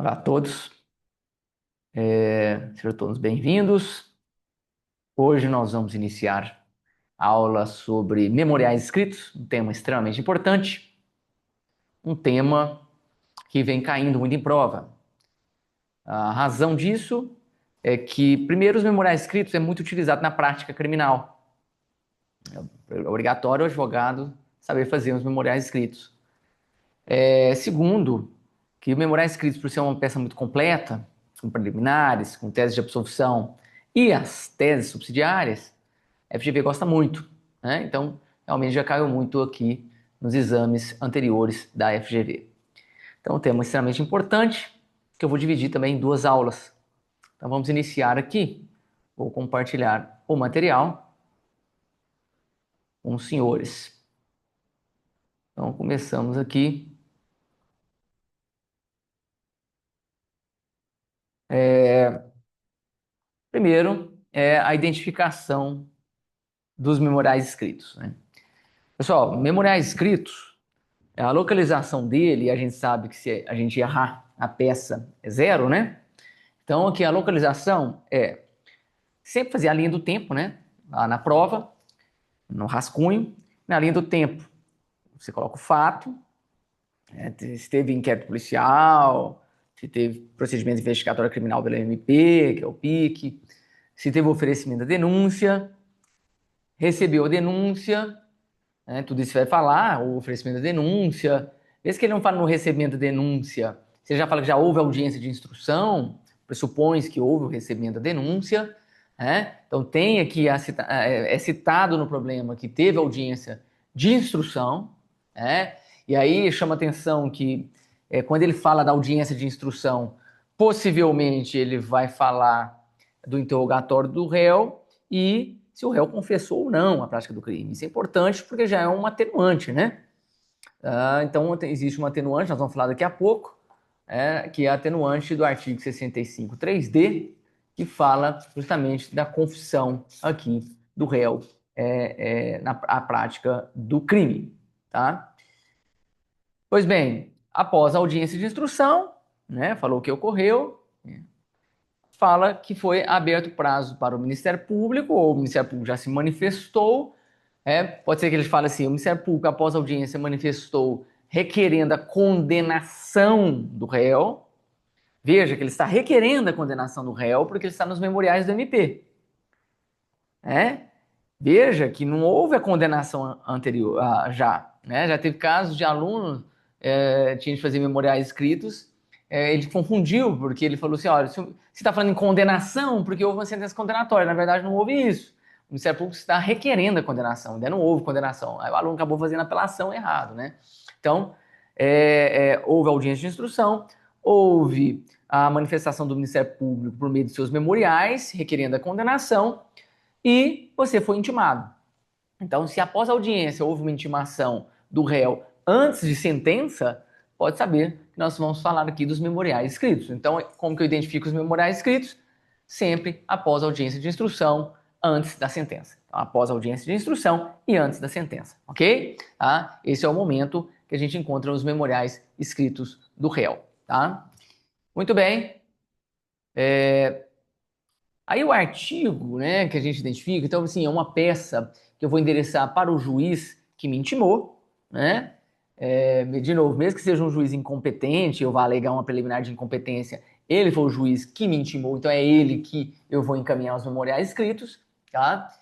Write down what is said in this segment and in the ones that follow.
Olá a todos, sejam todos bem-vindos. Hoje nós vamos iniciar a aula sobre memoriais escritos, um tema extremamente importante, um tema que vem caindo muito em prova. A razão disso é que, primeiro, os memoriais escritos é muito utilizado na prática criminal. É obrigatório o advogado saber fazer os memoriais escritos. Segundo, que os memoriais escritos, por ser uma peça muito completa, com preliminares, com tese de absolvição e as teses subsidiárias, a FGV gosta muito, né? Então, realmente já caiu muito aqui nos exames anteriores da FGV. Então, um tema extremamente importante, que eu vou dividir também em duas aulas. Então, vamos iniciar aqui. Vou compartilhar o material com os senhores. Então, começamos aqui. Primeiro, é a identificação dos memoriais escritos, né? Pessoal, memoriais escritos, a localização dele, a gente sabe que se a gente errar a peça é zero, né? Então, aqui a localização é sempre fazer a linha do tempo, né? Lá na prova, no rascunho. Na linha do tempo, você coloca o fato, né? Se teve inquérito policial, se teve procedimento investigatório criminal pela MP, que é o PIC, se teve oferecimento da denúncia, recebeu a denúncia, né? Tudo isso vai falar, o oferecimento da denúncia. Mesmo que ele não fale no recebimento da denúncia, você já fala que já houve audiência de instrução, pressupõe que houve o recebimento da denúncia, né? Então tem aqui, é citado no problema que teve audiência de instrução, né? E aí chama atenção que quando ele fala da audiência de instrução, possivelmente ele vai falar do interrogatório do réu e se o réu confessou ou não a prática do crime. Isso é importante porque já é um atenuante, né? Então existe uma atenuante, nós vamos falar daqui a pouco, que é a atenuante do artigo 65.3d, que fala justamente da confissão aqui do réu na prática do crime, tá? Pois bem, após a audiência de instrução, né, falou o que ocorreu, fala que foi aberto prazo para o Ministério Público, ou o Ministério Público já se manifestou. Pode ser que ele fale assim: o Ministério Público, após a audiência, manifestou requerendo a condenação do réu. Veja que ele está requerendo a condenação do réu porque ele está nos memoriais do MP. Veja que não houve a condenação anterior, já. Né? Já teve casos de aluno, tinha de fazer memoriais escritos, ele confundiu, porque ele falou assim: olha, você está falando em condenação porque houve uma sentença condenatória. Na verdade, não houve isso. O Ministério Público está requerendo a condenação, ainda não houve condenação. Aí o aluno acabou fazendo a apelação errado, né? Então, houve audiência de instrução, houve a manifestação do Ministério Público por meio de seus memoriais, requerendo a condenação, e você foi intimado. Então, se após a audiência houve uma intimação do réu antes de sentença, pode saber que nós vamos falar aqui dos memoriais escritos. Então, como que eu identifico os memoriais escritos? Sempre após a audiência de instrução, antes da sentença. Então, após a audiência de instrução e antes da sentença, ok? Tá? Esse é o momento que a gente encontra os memoriais escritos do réu, tá? Muito bem. Aí o artigo, né, que a gente identifica, então assim, é uma peça que eu vou endereçar para o juiz que me intimou, né? De novo, mesmo que seja um juiz incompetente, eu vá alegar uma preliminar de incompetência, ele foi o juiz que me intimou, então é ele que eu vou encaminhar os memoriais escritos, tá?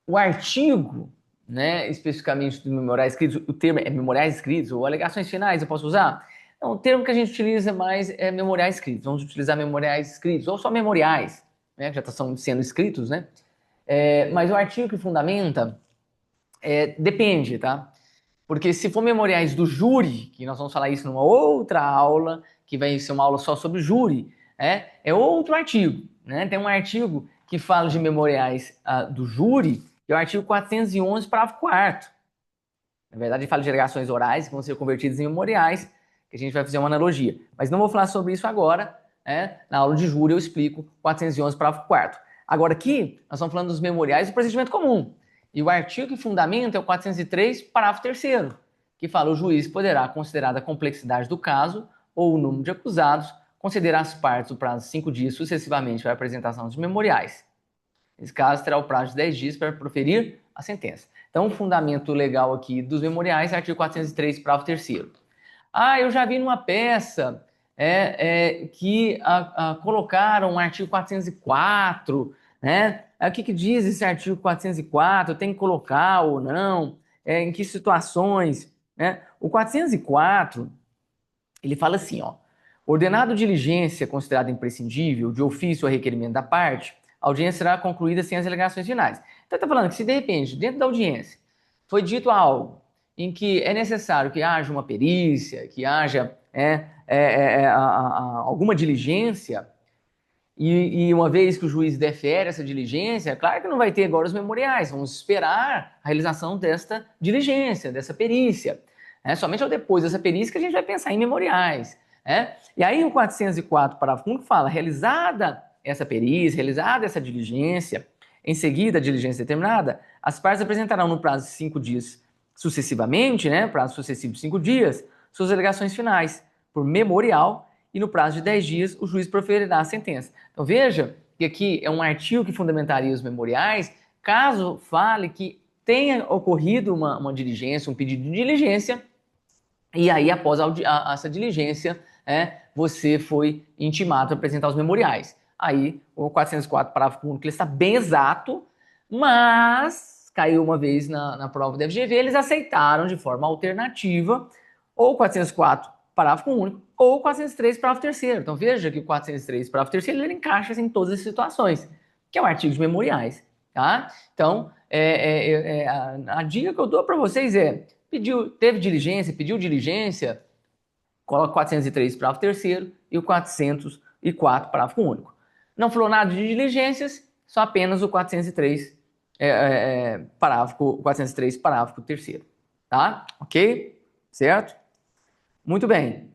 O artigo, né, especificamente dos memoriais escritos, o termo é memoriais escritos ou alegações finais, eu posso usar? Não, o termo que a gente utiliza mais é memoriais escritos. Vamos utilizar memoriais escritos, ou só memoriais, né, que já estão sendo escritos, né? Mas o artigo que fundamenta depende, tá? Porque se for memoriais do júri, que nós vamos falar isso numa outra aula, que vai ser uma aula só sobre júri, é outro artigo, né? Tem um artigo que fala de memoriais do júri, que é o artigo 411, parágrafo 4º. Na verdade, ele fala de alegações orais que vão ser convertidas em memoriais, que a gente vai fazer uma analogia. Mas não vou falar sobre isso agora, né? Na aula de júri eu explico 411, parágrafo 4º. Agora aqui, nós estamos falando dos memoriais do procedimento comum. E o artigo que fundamenta é o 403, parágrafo 3º, que fala: o juiz poderá, considerada a complexidade do caso, ou o número de acusados, concederá às partes o prazo de 5 dias sucessivamente para a apresentação dos memoriais. Nesse caso, terá o prazo de 10 dias para proferir a sentença. Então, o fundamento legal aqui dos memoriais é artigo 403, parágrafo 3º. Ah, eu já vi numa peça que colocaram o artigo 404, né? O que diz esse artigo 404? Tem que colocar ou não? Em que situações? Né? O 404, ele fala assim, ó. Ordenado diligência considerada imprescindível, de ofício a requerimento da parte, a audiência será concluída sem as alegações finais. Então, está falando que se de repente, dentro da audiência, foi dito algo em que é necessário que haja uma perícia, que haja alguma diligência, e uma vez que o juiz defere essa diligência, claro que não vai ter agora os memoriais, vamos esperar a realização desta diligência, dessa perícia. Somente ao depois dessa perícia que a gente vai pensar em memoriais. E aí o 404, parágrafo único, fala, realizada essa perícia, realizada essa diligência, em seguida a diligência determinada, as partes apresentarão no prazo de 5 dias sucessivamente, prazo sucessivo de 5 dias, suas alegações finais, por memorial, e no prazo de 10 dias o juiz proferirá a sentença. Então veja que aqui é um artigo que fundamentaria os memoriais, caso fale que tenha ocorrido uma diligência, um pedido de diligência, e aí após essa diligência, você foi intimado a apresentar os memoriais. Aí o 404, parágrafo único, ele está bem exato, mas caiu uma vez na prova da FGV, eles aceitaram de forma alternativa ou 404, parágrafo único, ou 403, parágrafo 3º. Então veja que o 403, parágrafo 3º, ele encaixa em todas as situações, que é o artigo de memoriais, tá? Então, a dica que eu dou para vocês teve diligência, pediu diligência, coloca 403, parágrafo 3º, e o 404, parágrafo único. Não falou nada de diligências, só apenas o 403, parágrafo 3º, tá? Ok? Certo? Muito bem.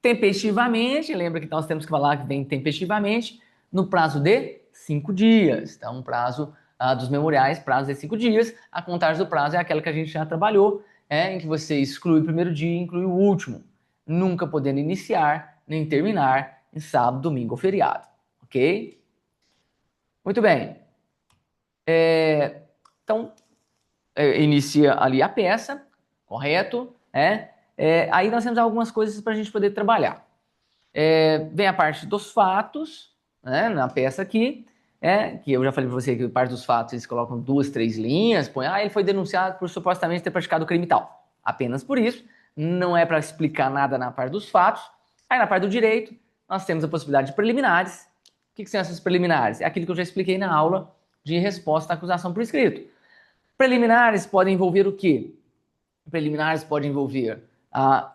Tempestivamente, lembra que nós temos que falar que vem tempestivamente, no prazo de 5 dias. Então, o prazo dos memoriais, prazo de 5 dias. A contagem do prazo é aquela que a gente já trabalhou, em que você exclui o primeiro dia e inclui o último, nunca podendo iniciar nem terminar em sábado, domingo ou feriado. Ok? Muito bem. Então, inicia ali a peça, correto? Aí nós temos algumas coisas para a gente poder trabalhar. Vem a parte dos fatos, na peça aqui, que eu já falei para você que a parte dos fatos eles colocam 2, 3 linhas, põe, ele foi denunciado por supostamente ter praticado crime tal. Apenas por isso, não é para explicar nada na parte dos fatos. Aí na parte do direito, nós temos a possibilidade de preliminares. O que são essas preliminares? É aquilo que eu já expliquei na aula de resposta à acusação por escrito. Preliminares podem envolver o quê? Preliminares podem envolver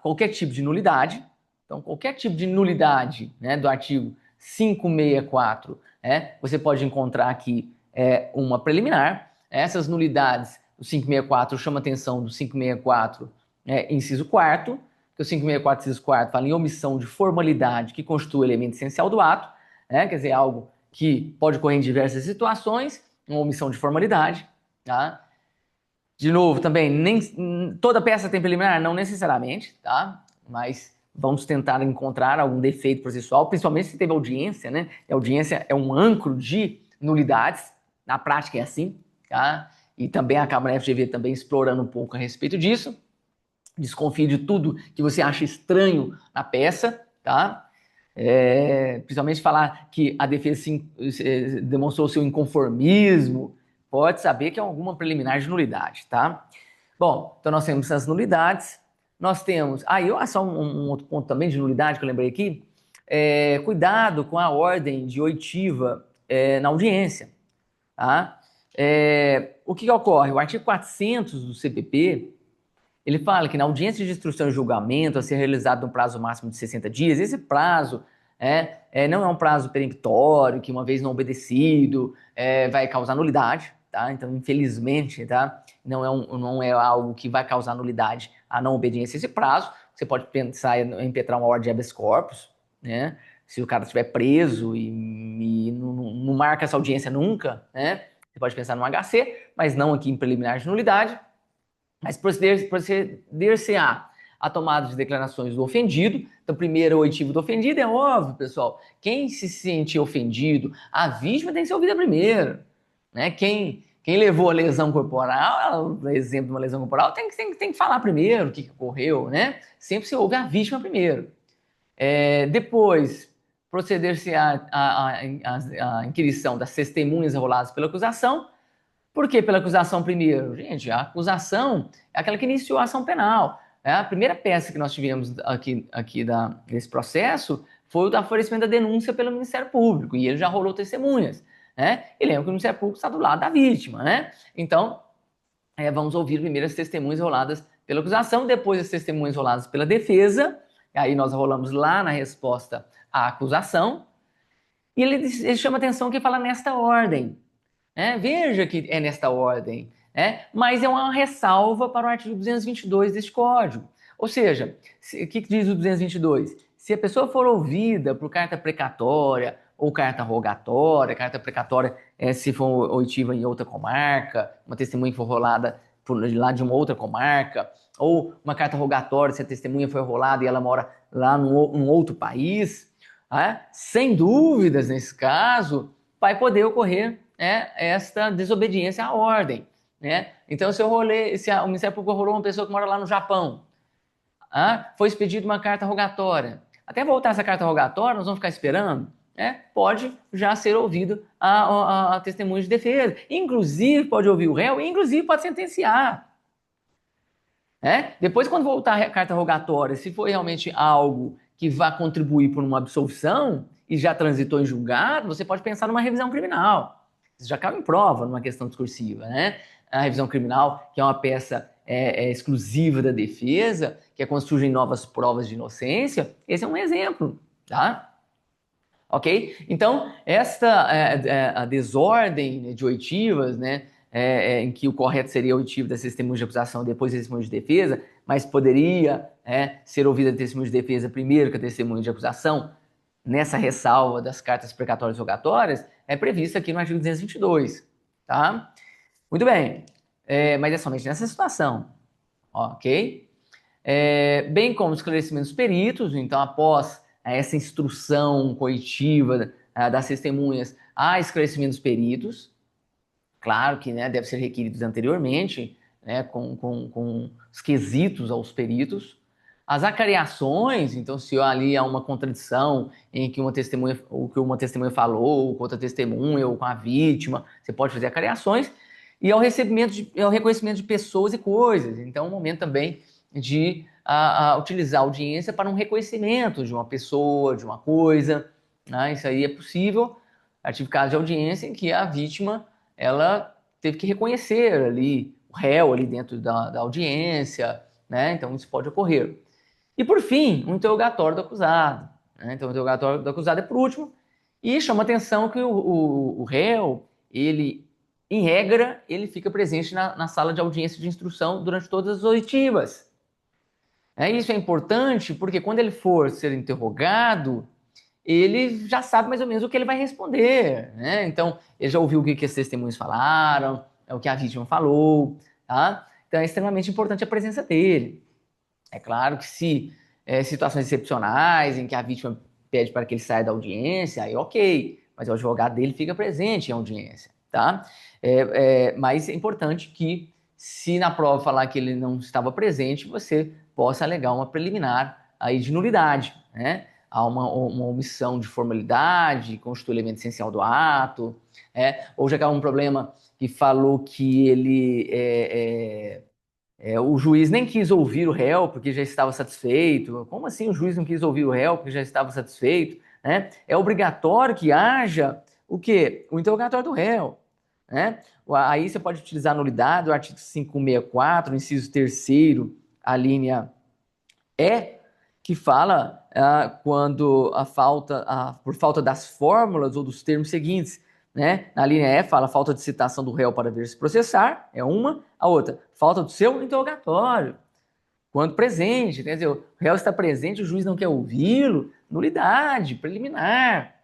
qualquer tipo de nulidade. Então, qualquer tipo de nulidade do artigo 564, você pode encontrar aqui uma preliminar. Essas nulidades, o 564 chama atenção do 564, inciso 4º, que o 564, inciso 4º, fala em omissão de formalidade que constitui o elemento essencial do ato, quer dizer, algo que pode ocorrer em diversas situações, uma omissão de formalidade, tá? De novo, também, nem toda peça tem preliminar? Não necessariamente, tá? Mas vamos tentar encontrar algum defeito processual, principalmente se teve audiência, né? A audiência é um ancro de nulidades, na prática é assim, tá? E também a Câmara FGV também explorando um pouco a respeito disso. Desconfie de tudo que você acha estranho na peça, tá? Principalmente falar que a defesa demonstrou seu inconformismo, pode saber que é alguma preliminar de nulidade, tá? Bom, então nós temos essas nulidades, nós temos... só um outro ponto também de nulidade que eu lembrei aqui, cuidado com a ordem de oitiva na audiência, tá? O que ocorre? O artigo 400 do CPP, ele fala que na audiência de instrução e julgamento a ser realizado no prazo máximo de 60 dias, esse prazo não é um prazo peremptório, que uma vez não obedecido vai causar nulidade, tá? Então, infelizmente, tá? Não é algo que vai causar nulidade a não obediência a esse prazo. Você pode pensar em impetrar uma ordem de habeas corpus, né? Se o cara estiver preso e não marca essa audiência nunca, né? Você pode pensar no HC, mas não aqui em preliminar de nulidade. Mas proceder-se-á a tomada de declarações do ofendido. Então, primeiro, o oitivo do ofendido, é óbvio, pessoal. Quem se sentir ofendido, a vítima tem que ser ouvida primeiro, né? Quem levou a lesão corporal, o exemplo de uma lesão corporal, tem que falar primeiro o que ocorreu, né? Sempre se ouve a vítima primeiro. Depois, proceder-se à inquirição das testemunhas enroladas pela acusação. Por que pela acusação primeiro? Gente, a acusação é aquela que iniciou a ação penal. A primeira peça que nós tivemos desse processo foi o do oferecimento da denúncia pelo Ministério Público, e ele já rolou testemunhas, né? E lembra que o Ministério Público está do lado da vítima, né? Então, vamos ouvir primeiro as testemunhas roladas pela acusação, depois as testemunhas roladas pela defesa, aí nós rolamos lá na resposta à acusação, e ele chama atenção que fala nesta ordem. Veja que é nesta ordem, mas é uma ressalva para o artigo 222 deste Código. Ou seja, o que diz o 222? Se a pessoa for ouvida por carta precatória ou carta rogatória, carta precatória se for oitiva em outra comarca, uma testemunha que for rolada lá de uma outra comarca, ou uma carta rogatória se a testemunha foi rolada e ela mora lá num outro país, sem dúvidas, nesse caso, vai poder ocorrer esta desobediência à ordem, né? Então, se o Ministério Público rolou uma pessoa que mora lá no Japão, foi expedida uma carta rogatória. Até voltar essa carta rogatória, nós vamos ficar esperando, pode já ser ouvido a testemunha de defesa. Inclusive, pode ouvir o réu, inclusive pode sentenciar. Depois, quando voltar a carta rogatória, se for realmente algo que vá contribuir para uma absolvição e já transitou em julgado, você pode pensar numa revisão criminal. Isso já caiu em prova numa questão discursiva, né? A revisão criminal, que é uma peça exclusiva da defesa, que é quando surgem novas provas de inocência, esse é um exemplo, tá? Ok? Então, a desordem de oitivas, né, em que o correto seria a oitiva das testemunhas de acusação, depois das testemunhas de defesa, mas poderia ser ouvida a testemunha de defesa primeiro que a testemunha de acusação, nessa ressalva das cartas precatórias e rogatórias, é prevista aqui no artigo 222, tá? Muito bem, mas é somente nessa situação, ok? Bem como esclarecimentos peritos, então após essa instrução coitiva das testemunhas, há esclarecimentos peritos, claro que deve ser requeridos anteriormente, com os quesitos aos peritos. As acariações, então se ali há uma contradição em que uma testemunha falou, ou com outra testemunha, ou com a vítima, você pode fazer acariações. E ao reconhecimento de pessoas e coisas. Então, é um momento também de utilizar a audiência para um reconhecimento de uma pessoa, de uma coisa. Isso aí é possível. Tive casos de audiência em que a vítima ela teve que reconhecer ali o réu ali dentro da audiência, Então, isso pode ocorrer. E, por fim, um interrogatório do acusado. Então, o interrogatório do acusado é por último, e chama atenção que o réu, ele, em regra, ele fica presente na sala de audiência de instrução durante todas as oitivas. Isso é importante porque quando ele for ser interrogado, ele já sabe mais ou menos o que ele vai responder, Então, ele já ouviu o que as testemunhas falaram, o que a vítima falou, tá? Então, é extremamente importante a presença dele. É claro que se situações excepcionais em que a vítima pede para que ele saia da audiência, aí ok, mas o advogado dele fica presente em audiência, tá? Mas é importante que, se na prova falar que ele não estava presente, você possa alegar uma preliminar aí de nulidade, Há uma omissão de formalidade, constitui elemento essencial do ato, ou já que há um problema que falou que ele o juiz nem quis ouvir o réu porque já estava satisfeito. Como assim o juiz não quis ouvir o réu porque já estava satisfeito? É obrigatório que haja o quê? O interrogatório do réu. Aí você pode utilizar a nulidade do artigo 564, inciso 3º, a linha E, que fala quando por falta das fórmulas ou dos termos seguintes, Na linha E fala falta de citação do réu para ver se processar, é uma. A outra, falta do seu interrogatório, quando presente, quer dizer, o réu está presente, o juiz não quer ouvi-lo, nulidade, preliminar,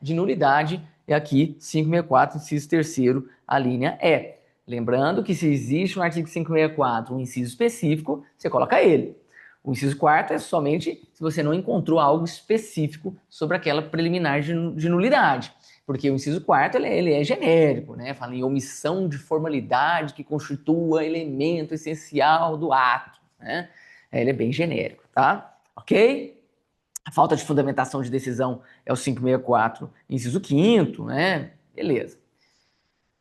De nulidade é aqui 564, inciso 3º, a linha E. Lembrando que se existe no artigo 564 um inciso específico, você coloca ele. O inciso quarto é somente se você não encontrou algo específico sobre aquela preliminar de nulidade. Porque o inciso quarto ele é genérico, né? Fala em omissão de formalidade que constitua elemento essencial do ato, né? Ele é bem genérico, tá? Ok? A falta de fundamentação de decisão é o 564, inciso quinto, né? Beleza.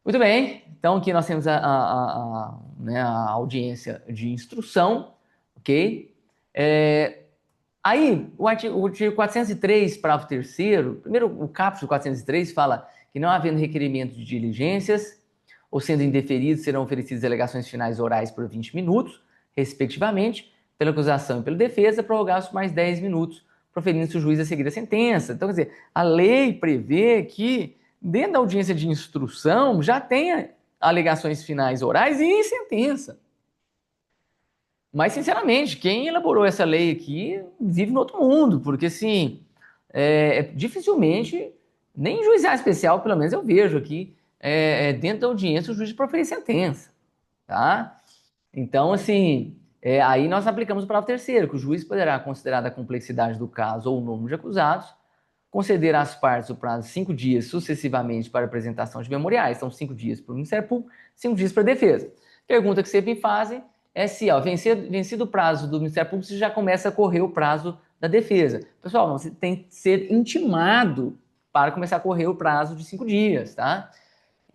Muito bem, então aqui nós temos né, a audiência de instrução, ok? Aí, o artigo 403, parágrafo 3º, primeiro o caput do 403 fala que não havendo requerimento de diligências, ou sendo indeferidos, serão oferecidas alegações finais orais por 20 minutos, respectivamente, pela acusação e pela defesa, prorrogados por mais 10 minutos, proferindo-se o juiz a seguir a sentença. Então, quer dizer, a lei prevê que, dentro da audiência de instrução, já tenha alegações finais orais e sentença. Mas, sinceramente, quem elaborou essa lei aqui vive no outro mundo, porque, assim, dificilmente, nem em juizado especial, pelo menos eu vejo aqui, dentro da audiência, o juiz proferir sentença, tá? Então, assim, aí nós aplicamos o parágrafo terceiro, que o juiz poderá, considerada a complexidade do caso ou o número de acusados, conceder às partes o prazo de 5 dias sucessivamente para apresentação de memoriais. Então, 5 dias para o Ministério Público, 5 dias para a defesa. Pergunta que sempre me fazem é se, vencido o prazo do Ministério Público, se já começa a correr o prazo da defesa. Pessoal, não, você tem que ser intimado para começar a correr o prazo de 5 dias, tá?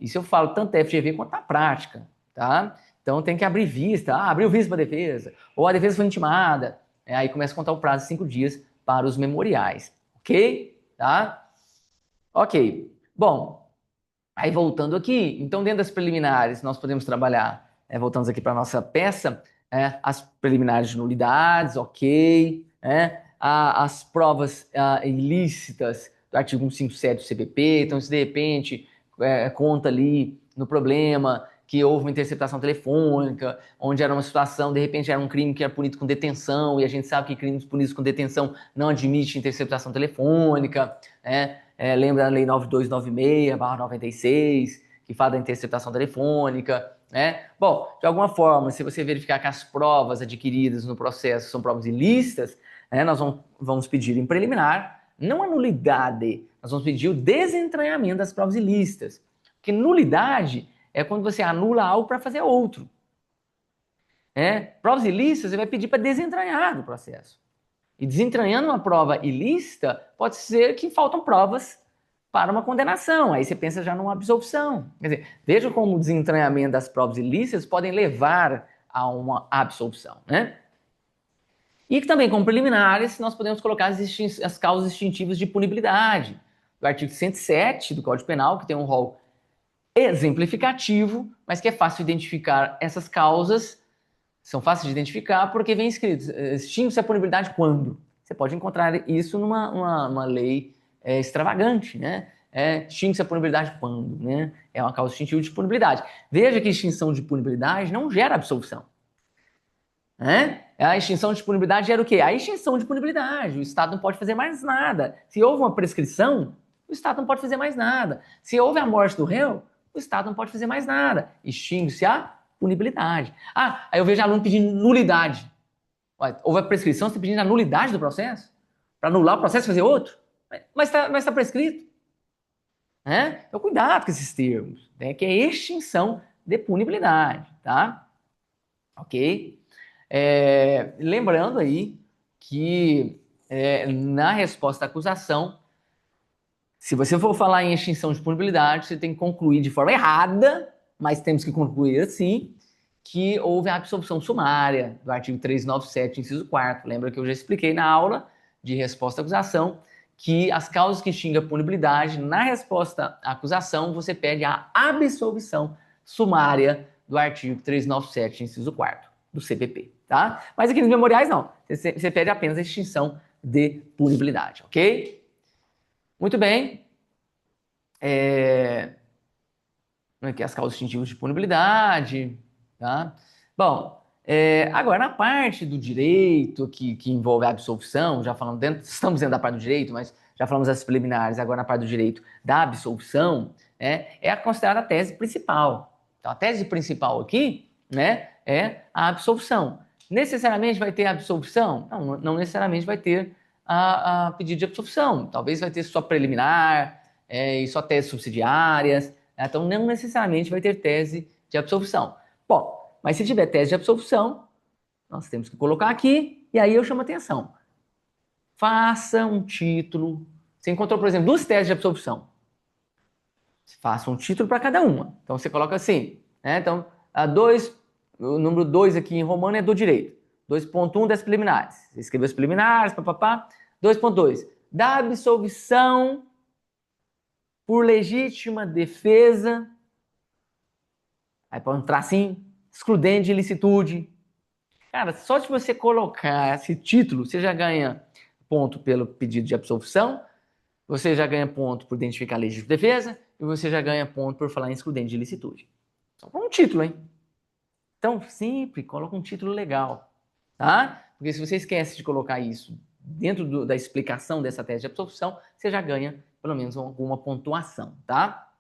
Isso eu falo tanto da FGV quanto na prática, tá? Então tem que abrir vista, abriu vista para a defesa, ou a defesa foi intimada, aí começa a contar o prazo de 5 dias para os memoriais, ok? Tá? Ok. Bom, aí voltando aqui, então dentro das preliminares nós podemos trabalhar, voltamos aqui para a nossa peça, as preliminares de nulidades, ok, as provas ilícitas do artigo 157 do CPP, então se de repente conta ali no problema que houve uma interceptação telefônica, onde era uma situação, de repente era um crime que era punido com detenção, e a gente sabe que crimes punidos com detenção não admitem interceptação telefônica, lembra da Lei 9296/96, que fala da interceptação telefônica, Bom, de alguma forma, se você verificar que as provas adquiridas no processo são provas ilícitas, nós vamos pedir em preliminar, não a nulidade, nós vamos pedir o desentranhamento das provas ilícitas. Porque nulidade é quando você anula algo para fazer outro. Provas ilícitas você vai pedir para desentranhar do processo. E desentranhando uma prova ilícita, pode ser que faltam provas para uma condenação. Aí você pensa já numa absolvição. Quer dizer, veja como o desentranhamento das provas ilícitas podem levar a uma absolvição, E que também, como preliminares, nós podemos colocar as causas extintivas de punibilidade, do artigo 107 do Código Penal, que tem um rol exemplificativo, mas que é fácil identificar essas causas, são fáceis de identificar porque vem escrito, extingue-se a punibilidade quando? Você pode encontrar isso numa lei extravagante, extingue-se a punibilidade quando, É uma causa extintiva de punibilidade. Veja que extinção de punibilidade não gera absolvição. A extinção de punibilidade gera o quê? A extinção de punibilidade. O Estado não pode fazer mais nada. Se houve uma prescrição, o Estado não pode fazer mais nada. Se houve a morte do réu, o Estado não pode fazer mais nada. Extingue-se a punibilidade. Aí eu vejo aluno pedindo nulidade. Houve a prescrição, você está pedindo a nulidade do processo? Para anular o processo e fazer outro? Mas está prescrito. Então, cuidado com esses termos, que é extinção de punibilidade, tá? Ok? Lembrando aí que na resposta à acusação, se você for falar em extinção de punibilidade, você tem que concluir de forma errada, mas temos que concluir assim, que houve a absolvição sumária do artigo 397, inciso 4º. Lembra que eu já expliquei na aula de resposta à acusação que as causas que extinguem a punibilidade, na resposta à acusação, você pede a absolvição sumária do artigo 397, inciso 4º, do CPP, tá? Mas aqui nos memoriais, não. Você pede apenas a extinção de punibilidade, ok? Muito bem. Aqui as causas extintivas de punibilidade, tá? Bom, agora na parte do direito que envolve a absolvição, já falando estamos dentro da parte do direito, mas já falamos das preliminares, agora na parte do direito da absolvição, é considerada a tese principal. Então, a tese principal aqui, é a absolvição. necessariamente vai ter absolvição? Não, não necessariamente vai ter a pedido de absolvição. Talvez vai ter só preliminar e só teses subsidiárias. Então, não necessariamente vai ter tese de absolvição. Bom, mas se tiver tese de absolvição, nós temos que colocar aqui, e aí eu chamo a atenção. Faça um título. Você encontrou, por exemplo, 2 teses de absolvição. Faça um título para cada uma. Então, você coloca assim, né? Então, o número 2 aqui em romano é do direito. 2.1 das preliminares. Você escreveu as preliminares, papapá. 2.2. Da absolvição por legítima defesa. Aí pode entrar assim, excludente de ilicitude. Cara, só se você colocar esse título, você já ganha ponto pelo pedido de absolvição, você já ganha ponto por identificar a legítima defesa e você já ganha ponto por falar em excludente de ilicitude. Só com um título, hein? Então, sempre coloca um título legal, tá? Porque se você esquece de colocar isso dentro da explicação dessa tese de absolvição, você já ganha pelo menos alguma pontuação, tá?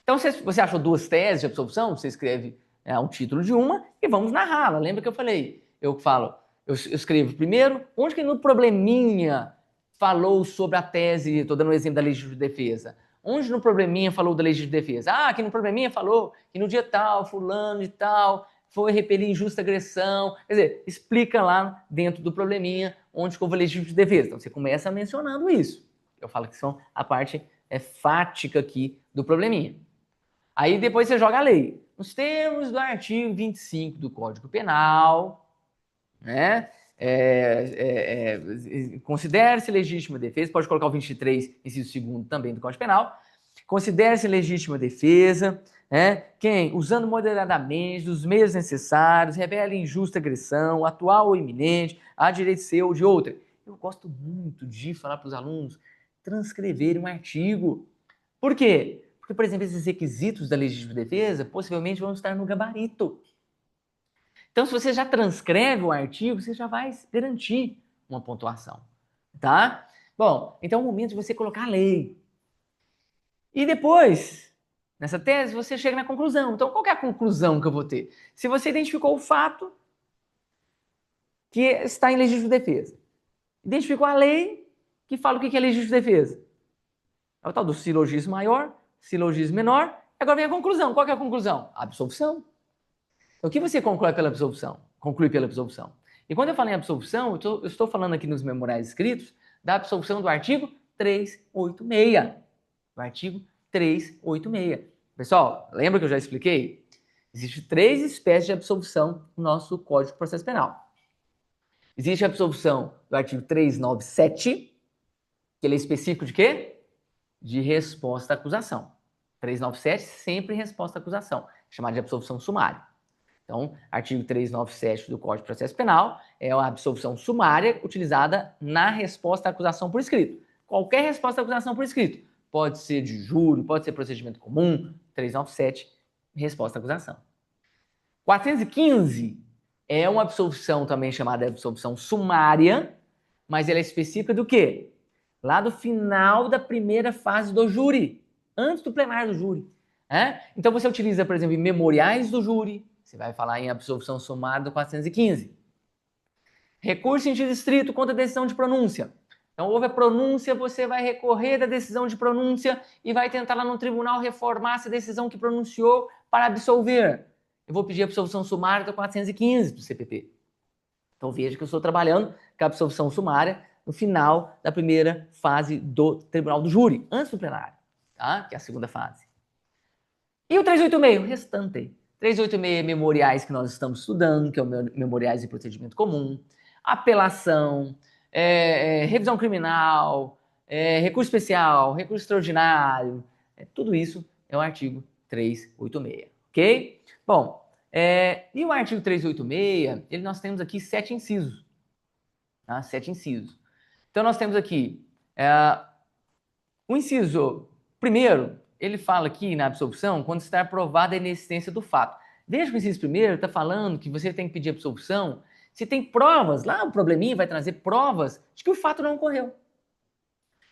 Então, se você achou 2 teses de absolvição, você escreve o título de uma e vamos narrá-la. Lembra que eu falei? Eu escrevo primeiro, onde que no probleminha falou sobre a tese, estou dando um exemplo da legítima defesa. Onde no probleminha falou da legítima defesa? Ah, aqui no probleminha falou que no dia tal, fulano de tal, foi repelir injusta agressão. Quer dizer, explica lá dentro do probleminha onde que houve a legítima defesa. Então, você começa mencionando isso. Eu falo que são a parte fática aqui do probleminha. Aí depois você joga a lei. Nos termos do artigo 25 do Código Penal, né? Considere-se legítima defesa, pode colocar o 23, inciso 2º também do Código Penal. Considere-se legítima defesa, quem, usando moderadamente dos meios necessários, revela injusta agressão, atual ou iminente, a direito seu ou de outra. Eu gosto muito de falar para os alunos transcreverem um artigo. Por quê? Porque, por exemplo, esses requisitos da legítima defesa possivelmente vão estar no gabarito. Então, se você já transcreve o artigo, você já vai garantir uma pontuação, tá? Bom, então é o momento de você colocar a lei. E depois, nessa tese, você chega na conclusão. Então, qual que é a conclusão que eu vou ter? Se você identificou o fato que está em legítima defesa, identificou a lei que fala o que é legítima defesa. É o tal do silogismo maior, silogismo menor. Agora vem a conclusão. Qual que é a conclusão? A absolvição. Então, o que você conclui pela absolvição? Conclui pela absolvição. E quando eu falo em absolvição, eu estou falando aqui nos memoriais escritos da absolvição do artigo 386. Do artigo 386. Pessoal, lembra que eu já expliquei? Existem 3 espécies de absolvição no nosso Código de Processo Penal. Existe a absolvição do artigo 397, que ele é específico de quê? De resposta à acusação. 397, sempre resposta à acusação, chamada de absolvição sumária. Então, artigo 397 do Código de Processo Penal é a absolvição sumária utilizada na resposta à acusação por escrito. Qualquer resposta à acusação por escrito. Pode ser de júri, pode ser procedimento comum, 397, resposta à acusação. 415 é uma absolvição também chamada de absolvição sumária, mas ela é específica do quê? Lá do final da primeira fase do júri, antes do plenário do júri. Então você utiliza, por exemplo, em memoriais do júri, você vai falar em absolvição sumária do 415. Recurso em sentido estrito contra a decisão de pronúncia. Então houve a pronúncia, você vai recorrer da decisão de pronúncia e vai tentar lá no tribunal reformar essa decisão que pronunciou para absolver. Eu vou pedir a absolvição sumária do 415 do CPP. Então veja que eu estou trabalhando com a absolvição sumária no final da primeira fase do tribunal do júri, antes do plenário, tá? Que é a segunda fase. E o 386, restante. 386 memoriais que nós estamos estudando, que é o memoriais de procedimento comum, apelação, revisão criminal, recurso especial, recurso extraordinário, tudo isso é o artigo 386, ok? Bom, e o artigo 386, nós temos aqui 7 incisos, tá? 7 incisos. Então nós temos aqui o inciso primeiro, ele fala aqui na absolvição quando está aprovada a inexistência do fato. Veja que o inciso primeiro está falando que você tem que pedir absolvição se tem provas, lá o probleminha vai trazer provas de que o fato não ocorreu.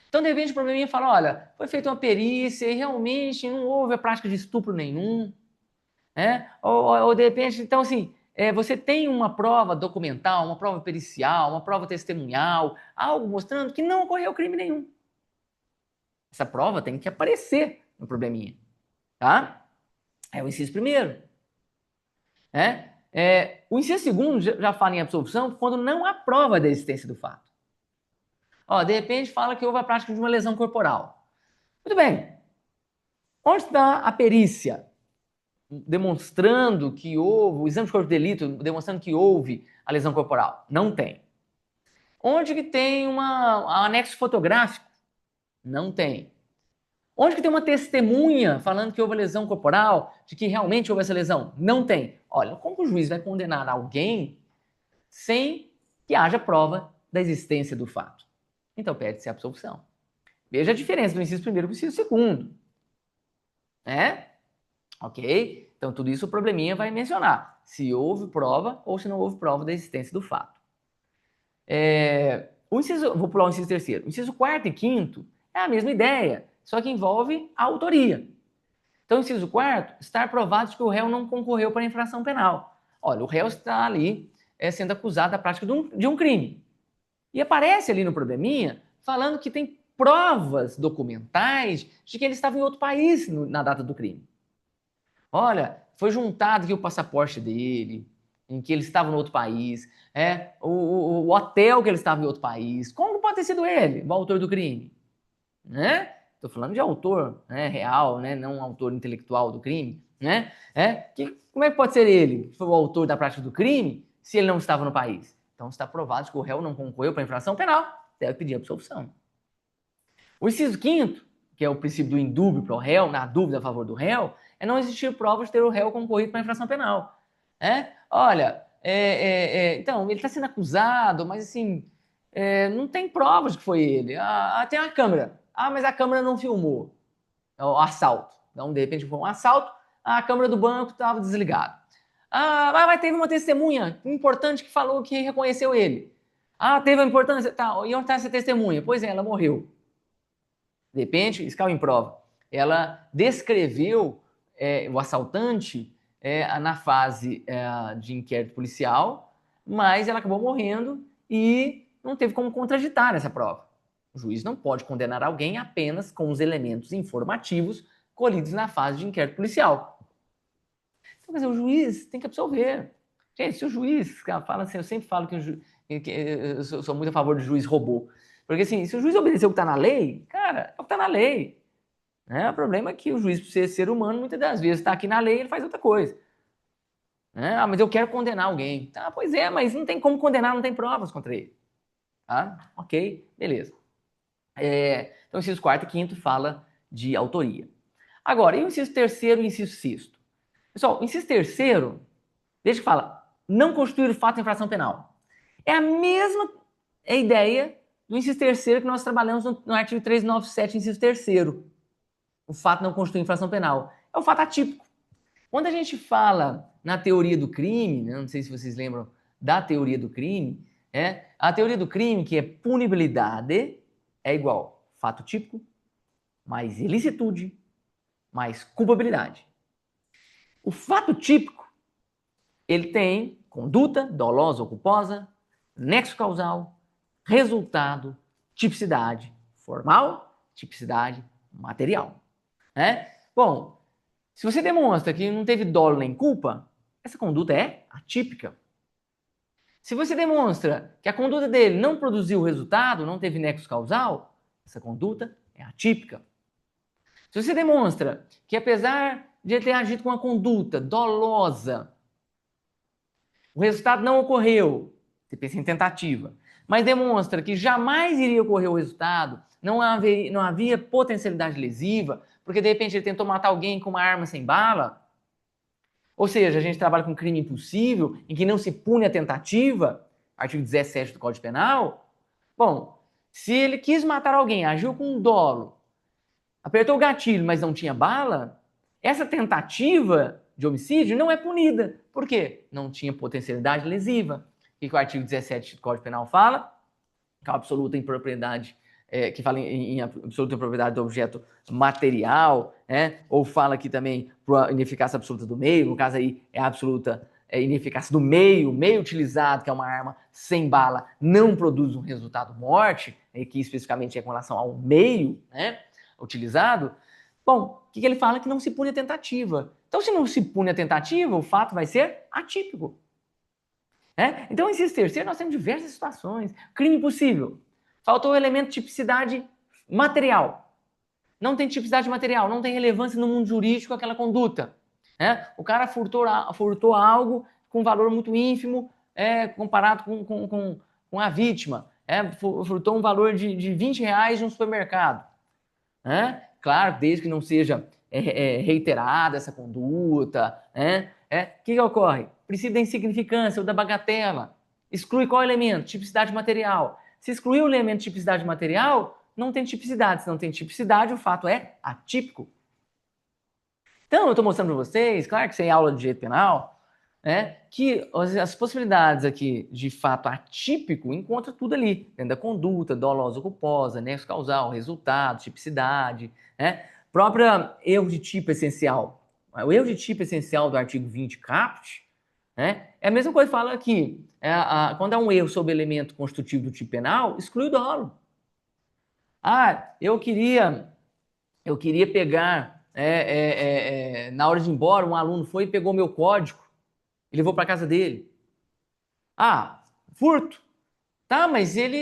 Então, de repente, o probleminha fala, olha, foi feita uma perícia e realmente não houve a prática de estupro nenhum, ou de repente, então assim, você tem uma prova documental, uma prova pericial, uma prova testemunhal, algo mostrando que não ocorreu crime nenhum. Essa prova tem que aparecer no probleminha, tá? É o inciso primeiro. O inciso segundo já fala em absolvição quando não há prova da existência do fato. Ó, de repente fala que houve a prática de uma lesão corporal. Muito bem. Onde está a perícia demonstrando que houve, o exame de corpo de delito demonstrando que houve a lesão corporal? Não tem. Onde que tem um anexo fotográfico? Não tem. Onde que tem uma testemunha falando que houve lesão corporal, de que realmente houve essa lesão? Não tem. Olha, como o juiz vai condenar alguém sem que haja prova da existência do fato? Então pede-se a absolvição. Veja a diferença do inciso primeiro para o inciso segundo. Ok? Então tudo isso o probleminha vai mencionar. Se houve prova ou se não houve prova da existência do fato. Vou pular o inciso terceiro. O inciso quarto e quinto é a mesma ideia, só que envolve a autoria. Então, o inciso quarto, estar provado de que o réu não concorreu para a infração penal. Olha, o réu está ali sendo acusado da prática de um crime. E aparece ali no probleminha falando que tem provas documentais de que ele estava em outro país na data do crime. Olha, foi juntado aqui o passaporte dele, em que ele estava no outro país, o hotel que ele estava em outro país. Como pode ter sido ele, o autor do crime? Né? Estou falando de autor, né, real, né, não autor intelectual do crime. Né? Como é que pode ser ele, que foi o autor da prática do crime, se ele não estava no país? Então está provado que o réu não concorreu para a infração penal, deve pedir absolvição. O inciso quinto, que é o princípio do indúbio para o réu, na dúvida a favor do réu, é não existir provas de ter o réu concorrido para a infração penal. Olha, então, ele está sendo acusado, mas assim, não tem provas que foi ele. Tem uma câmera. Mas a câmera não filmou o assalto. Então, de repente, foi um assalto, a câmera do banco estava desligada. Mas teve uma testemunha importante que falou que reconheceu ele. Teve uma importância. Tá, e onde está essa testemunha? Pois é, ela morreu. De repente, isso caiu em prova. Ela descreveu o assaltante na fase de inquérito policial, mas ela acabou morrendo e não teve como contraditar essa prova. O juiz não pode condenar alguém apenas com os elementos informativos colhidos na fase de inquérito policial. Então, quer dizer, o juiz tem que absolver. Gente, se o juiz fala assim, eu sempre falo que eu sou muito a favor do juiz robô. Porque assim, se o juiz obedecer o que está na lei, cara, é o que está na lei. O problema é que o juiz, por ser ser humano, muitas das vezes está aqui na lei e ele faz outra coisa. Mas eu quero condenar alguém. Pois é, mas não tem como condenar, não tem provas contra ele. Ok, beleza. Então, o inciso quarto e quinto fala de autoria. Agora, e o inciso terceiro e o inciso sexto? Pessoal, o inciso terceiro, desde que fala não constituir o fato de infração penal. É a mesma ideia do inciso terceiro que nós trabalhamos no artigo 397, inciso terceiro. O fato não constitui infração penal. É o fato atípico. Quando a gente fala na teoria do crime, não sei se vocês lembram da teoria do crime, a teoria do crime, que é punibilidade, é igual fato típico, mais ilicitude, mais culpabilidade. O fato típico, ele tem conduta dolosa ou culposa, nexo causal, resultado, tipicidade formal, tipicidade material. Bom, se você demonstra que não teve dolo nem culpa, essa conduta é atípica. Se você demonstra que a conduta dele não produziu resultado, não teve nexo causal, essa conduta é atípica. Se você demonstra que apesar de ele ter agido com uma conduta dolosa, o resultado não ocorreu, você pensa em tentativa, mas demonstra que jamais iria ocorrer o resultado, não havia potencialidade lesiva, porque de repente ele tentou matar alguém com uma arma sem bala, ou seja, a gente trabalha com crime impossível, em que não se pune a tentativa, artigo 17 do Código Penal. Bom, se ele quis matar alguém, agiu com dolo, apertou o gatilho, mas não tinha bala, essa tentativa de homicídio não é punida. Por quê? Não tinha potencialidade lesiva. O que o artigo 17 do Código Penal fala? Que é a absoluta impropriedade, que fala em absoluta impropriedade do objeto material, ou fala aqui também para ineficácia absoluta do meio, no caso aí é a absoluta ineficácia do meio utilizado, que é uma arma sem bala, não produz um resultado morte, que especificamente é com relação ao meio, né, utilizado. Bom, o que ele fala? Que não se pune a tentativa. Então, se não se pune a tentativa, o fato vai ser atípico. Então, em inciso terceiro, nós temos diversas situações. Crime possível. Faltou o elemento de tipicidade material. Não tem tipicidade material, não tem relevância no mundo jurídico aquela conduta. O cara furtou algo com valor muito ínfimo comparado com a vítima. Furtou um valor de 20 reais de um supermercado. Claro, desde que não seja reiterada essa conduta. O que ocorre? Princípio da insignificância ou da bagatela. Exclui qual elemento? Tipicidade material. Se excluir o elemento tipicidade material, não tem tipicidade. Se não tem tipicidade, o fato é atípico. Então, eu estou mostrando para vocês, claro que sem aula de direito penal, que as possibilidades aqui de fato atípico encontra tudo ali, dentro da conduta, dolosa ou culposa, nexo causal, resultado, tipicidade, própria erro de tipo essencial. O erro de tipo essencial do artigo 20 caput é a mesma coisa que fala aqui, quando há um erro sobre elemento constitutivo do tipo penal, exclui o dolo. Eu queria pegar, na hora de ir embora, um aluno foi e pegou meu código e levou para casa dele. Furto. Tá, mas ele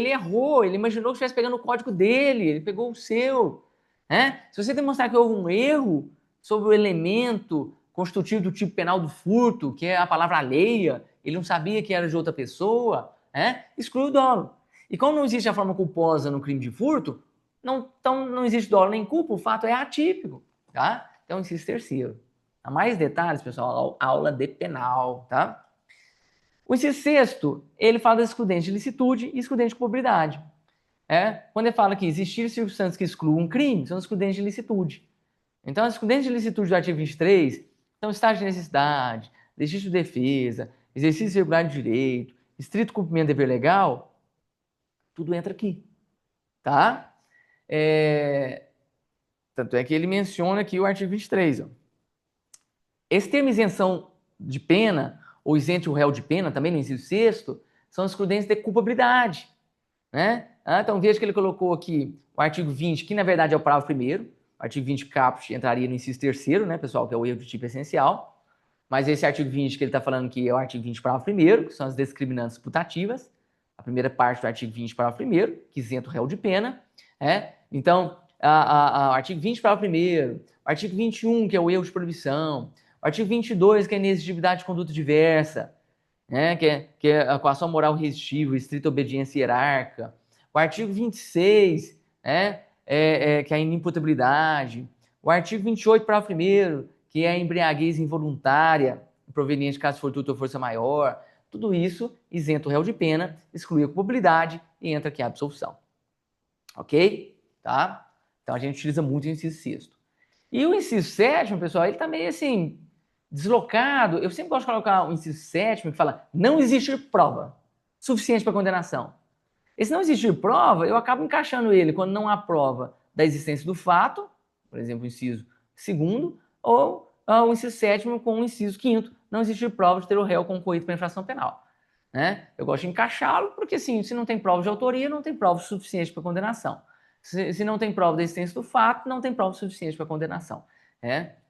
errou, ele imaginou que estivesse pegando o código dele, ele pegou o seu. Se você demonstrar que houve um erro sobre o elemento constitutivo do tipo penal do furto, que é a palavra alheia, ele não sabia que era de outra pessoa, exclui o dolo. E como não existe a forma culposa no crime de furto, então não existe dolo nem culpa, o fato é atípico, tá? Então, inciso terceiro. Há mais detalhes, pessoal, aula de penal, tá? O inciso sexto, ele fala das excludentes de licitude e excludente de culpabilidade. Quando ele fala que existir circunstâncias que excluam um crime, são excludentes de licitude. Então, as excludentes de licitude do artigo 23 são estágio de necessidade, legítima defesa, exercício regular de direito, estrito cumprimento do dever legal, tudo entra aqui, tá? Tanto é que ele menciona aqui o artigo 23. Ó. Esse termo isenção de pena, ou isente o réu de pena, também no inciso sexto, são excludentes de culpabilidade. Então veja que ele colocou aqui o artigo 20, que na verdade é o parágrafo primeiro. O artigo 20 caput entraria no inciso terceiro, pessoal, que é o erro de tipo essencial. Mas esse artigo 20 que ele está falando aqui é o artigo 20, parágrafo primeiro, que são as discriminantes putativas. A primeira parte do artigo 20, parágrafo primeiro, que isenta o réu de pena. Então, o artigo 20, parágrafo primeiro, o artigo 21, que é o erro de proibição, o artigo 22, que é a inexigibilidade de conduta diversa, que é a coação moral irresistível, estrita obediência hierárquica. O artigo 26, que é a inimputabilidade. O artigo 28, parágrafo primeiro, que é a embriaguez involuntária, proveniente de caso fortuito ou força maior. Tudo isso isenta o réu de pena, exclui a culpabilidade e entra aqui a absolvição. Ok? Tá? Então a gente utiliza muito o inciso sexto. E o inciso sétimo, pessoal, ele tá meio assim, deslocado. Eu sempre gosto de colocar o inciso sétimo que fala não existir prova suficiente para condenação. Esse não existir prova, eu acabo encaixando ele quando não há prova da existência do fato, por exemplo, o inciso segundo, ou o inciso sétimo com o inciso quinto, não existir prova de ter o réu concorrido para infração penal. Eu gosto de encaixá-lo porque, assim, se não tem prova de autoria, não tem prova suficiente para condenação. Se não tem prova da existência do fato, não tem prova suficiente para condenação.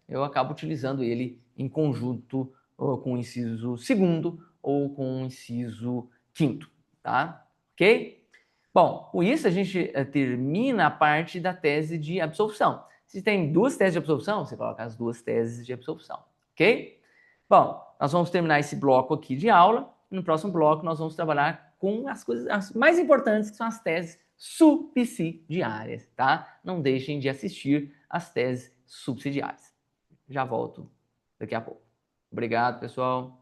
Eu acabo utilizando ele em conjunto com o inciso segundo ou com o inciso quinto, tá? Ok? Bom, com isso a gente termina a parte da tese de absolvição. Se tem duas teses de absolvição, você coloca as duas teses de absolvição, ok? Bom, nós vamos terminar esse bloco aqui de aula. E no próximo bloco nós vamos trabalhar com as coisas as mais importantes, que são as teses subsidiárias, tá? Não deixem de assistir as teses subsidiárias. Já volto daqui a pouco. Obrigado, pessoal.